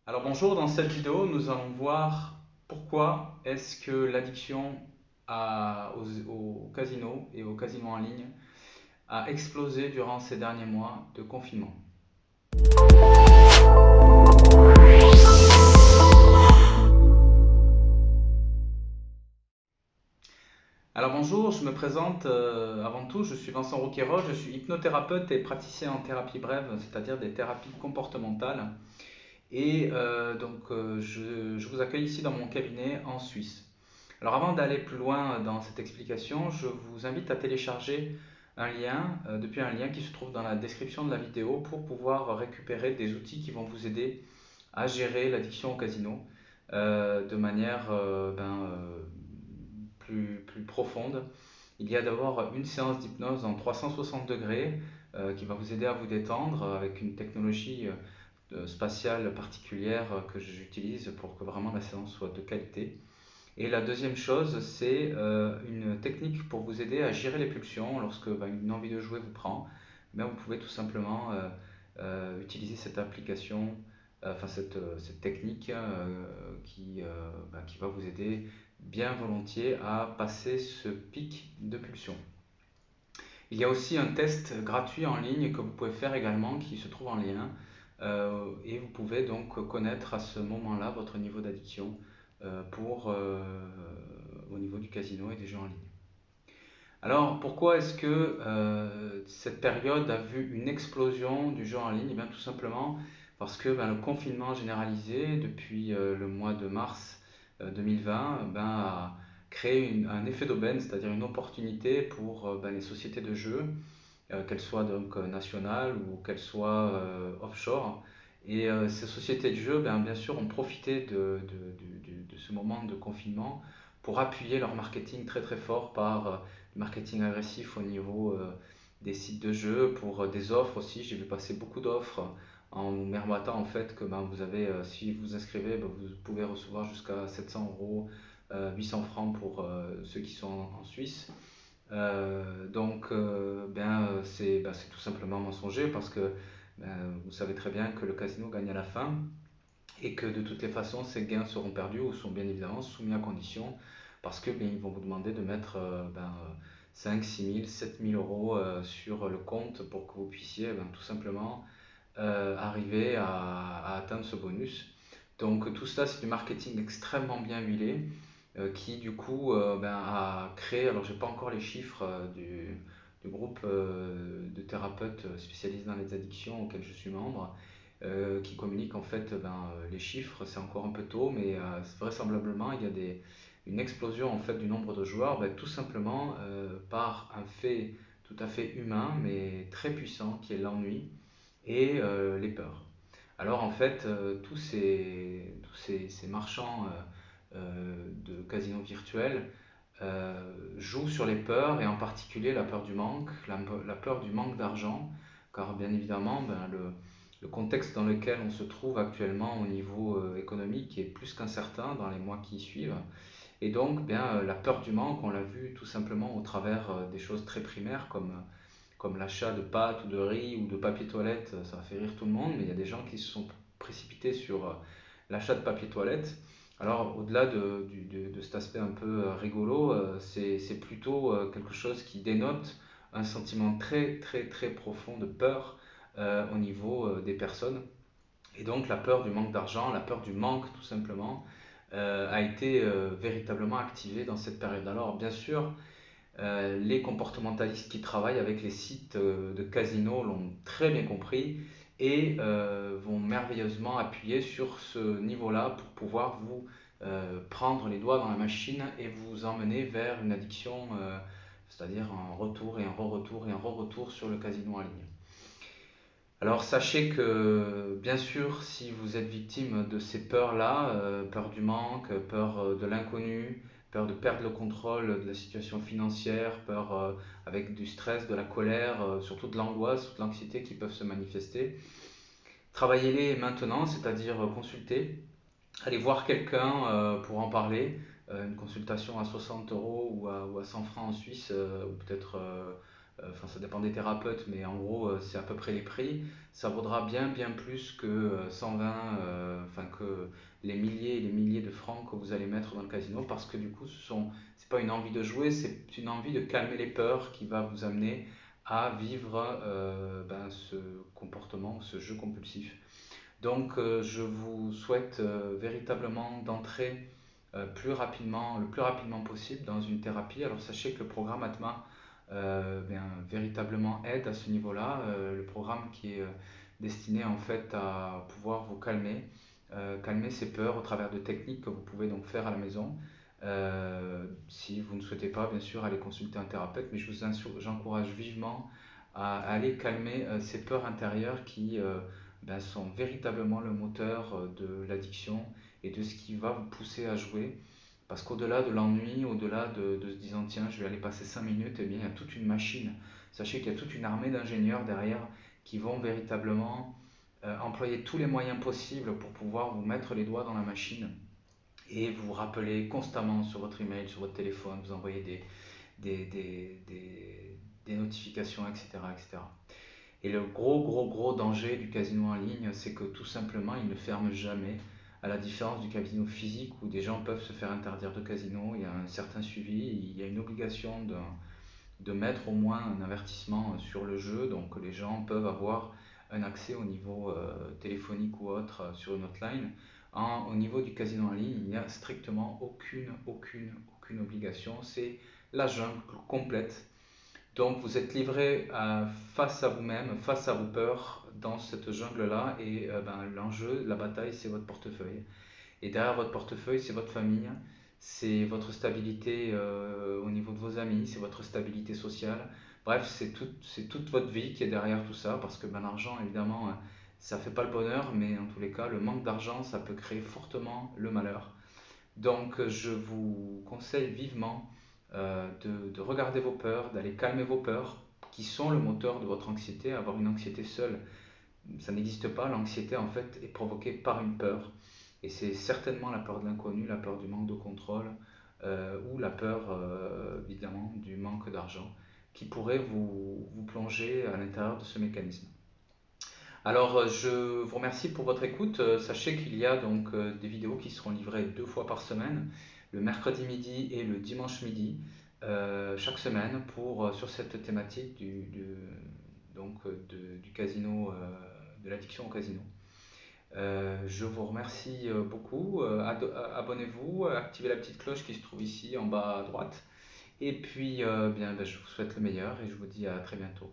Alors bonjour, dans cette vidéo, nous allons voir pourquoi est-ce que l'addiction au casino et au casino en ligne a explosé durant ces derniers mois de confinement. Alors bonjour, je me présente avant tout, je suis Vincent Rouquayrol, je suis hypnothérapeute et praticien en thérapie brève, c'est-à-dire des thérapies comportementales. Je vous accueille ici dans mon cabinet en Suisse. Alors avant d'aller plus loin dans cette explication, je vous invite à télécharger un lien, depuis un lien qui se trouve dans la description de la vidéo pour pouvoir récupérer des outils qui vont vous aider à gérer l'addiction au casino de manière plus profonde. Il y a d'abord une séance d'hypnose en 360 degrés qui va vous aider à vous détendre avec une technologie spatiale particulière que j'utilise pour que vraiment la séance soit de qualité. Et la deuxième chose, c'est une technique pour vous aider à gérer les pulsions lorsque une envie de jouer vous prend. Vous pouvez tout simplement utiliser cette application, cette technique qui va vous aider bien volontiers à passer ce pic de pulsion. Il y a aussi un test gratuit en ligne que vous pouvez faire également qui se trouve en lien et vous pouvez donc connaître à ce moment-là votre niveau d'addiction au niveau du casino et des jeux en ligne. Alors pourquoi est-ce que cette période a vu une explosion du jeu en ligne? Eh bien tout simplement parce que le confinement généralisé depuis le mois de mars 2020 a créé un effet d'aubaine, c'est-à-dire une opportunité pour les sociétés de jeux qu'elles soient donc nationales ou qu'elles soient offshore. Et ces sociétés de jeux, bien sûr, ont profité de ce moment de confinement pour appuyer leur marketing très très fort par du marketing agressif au niveau des sites de jeux, pour des offres aussi. J'ai vu passer beaucoup d'offres en mermoitant en fait que vous avez, si vous vous inscrivez, vous pouvez recevoir jusqu'à 700 euros, 800 francs pour ceux qui sont en Suisse. C'est tout simplement mensonger parce que vous savez très bien que le casino gagne à la fin et que de toutes les façons ces gains seront perdus ou sont bien évidemment soumis à condition parce que ils vont vous demander de mettre 5, 6 000, 7 000 euros sur le compte pour que vous puissiez tout simplement arriver à atteindre ce bonus. Donc tout cela c'est du marketing extrêmement bien huilé qui du coup a créé, alors j'ai pas encore les chiffres du groupe de thérapeutes spécialisés dans les addictions auquel je suis membre, qui communique en fait les chiffres, c'est encore un peu tôt, mais vraisemblablement il y a une explosion en fait du nombre de joueurs, tout simplement par un fait tout à fait humain mais très puissant qui est l'ennui et les peurs. Alors en fait, tous ces marchands de casinos virtuels jouent sur les peurs et en particulier la peur du manque, la peur du manque d'argent, car bien évidemment le contexte dans lequel on se trouve actuellement au niveau économique est plus qu'incertain dans les mois qui suivent. Et donc la peur du manque, on l'a vu tout simplement au travers des choses très primaires comme l'achat de pâtes ou de riz ou de papier toilette, ça fait rire tout le monde, mais il y a des gens qui se sont précipités sur l'achat de papier toilette. Alors au-delà de cet aspect un peu rigolo, c'est plutôt quelque chose qui dénote un sentiment très très très profond de peur au niveau des personnes. Et donc la peur du manque d'argent, la peur du manque tout simplement, a été véritablement activée dans cette période. Alors bien sûr, les comportementalistes qui travaillent avec les sites de casinos l'ont très bien compris et vont merveilleusement appuyer sur ce niveau-là pour pouvoir vous prendre les doigts dans la machine et vous emmener vers une addiction, c'est-à-dire un retour et un re-retour et un re-retour sur le casino en ligne. Alors sachez que bien sûr, si vous êtes victime de ces peurs-là, peur du manque, peur de l'inconnu, peur de perdre le contrôle de la situation financière, peur avec du stress, de la colère, surtout de l'angoisse ou de l'anxiété qui peuvent se manifester, travaillez-les maintenant, c'est-à-dire consultez, allez voir quelqu'un pour en parler. Une consultation à 60 euros ou à 100 francs en Suisse, ou peut-être, ça dépend des thérapeutes, mais en gros, c'est à peu près les prix. Ça vaudra bien, bien plus que 120, que les milliers et les milliers de francs que vous allez mettre dans le casino, parce que du coup, c'est pas une envie de jouer, c'est une envie de calmer les peurs qui va vous amener à vivre ce comportement, ce jeu compulsif. Donc, je vous souhaite véritablement d'entrer le plus rapidement possible dans une thérapie. Alors, sachez que le programme Atma véritablement aide à ce niveau-là. Le programme qui est destiné en fait à pouvoir vous calmer ces peurs au travers de techniques que vous pouvez donc faire à la maison. Si vous ne souhaitez pas, bien sûr, aller consulter un thérapeute, mais j'encourage vivement à aller calmer ces peurs intérieures qui sont véritablement le moteur de l'addiction et de ce qui va vous pousser à jouer. Parce qu'au-delà de l'ennui, au-delà de se disant tiens, je vais aller passer 5 minutes, eh bien, il y a toute une machine. Sachez qu'il y a toute une armée d'ingénieurs derrière qui vont véritablement employer tous les moyens possibles pour pouvoir vous mettre les doigts dans la machine et vous rappeler constamment sur votre email, sur votre téléphone, vous envoyer des notifications, etc., etc. Et le gros danger du casino en ligne, c'est que tout simplement, il ne ferme jamais. À la différence du casino physique où des gens peuvent se faire interdire de casino, il y a un certain suivi, il y a une obligation de mettre au moins un avertissement sur le jeu, donc les gens peuvent avoir un accès au niveau téléphonique ou autre sur une hotline. Au niveau du casino en ligne, il n'y a strictement aucune obligation, c'est la jungle complète. Donc vous êtes livré face à vous-même, face à vos peurs dans cette jungle-là et l'enjeu, la bataille, c'est votre portefeuille. Et derrière votre portefeuille, c'est votre famille, c'est votre stabilité au niveau de vos amis, c'est votre stabilité sociale. Bref, c'est toute votre vie qui est derrière tout ça parce que l'argent, évidemment, ça ne fait pas le bonheur, mais en tous les cas, le manque d'argent, ça peut créer fortement le malheur. Donc, je vous conseille vivement de regarder vos peurs, d'aller calmer vos peurs, qui sont le moteur de votre anxiété. Avoir une anxiété seule, ça n'existe pas. L'anxiété, en fait, est provoquée par une peur. Et c'est certainement la peur de l'inconnu, la peur du manque de contrôle, ou la peur, évidemment, du manque d'argent, qui pourrait vous plonger à l'intérieur de ce mécanisme. Alors, je vous remercie pour votre écoute. Sachez qu'il y a donc des vidéos qui seront livrées 2 fois par semaine, le mercredi midi et le dimanche midi, chaque semaine sur cette thématique du casino, de l'addiction au casino. Je vous remercie beaucoup. Abonnez-vous, activez la petite cloche qui se trouve ici en bas à droite. Et puis, je vous souhaite le meilleur et je vous dis à très bientôt.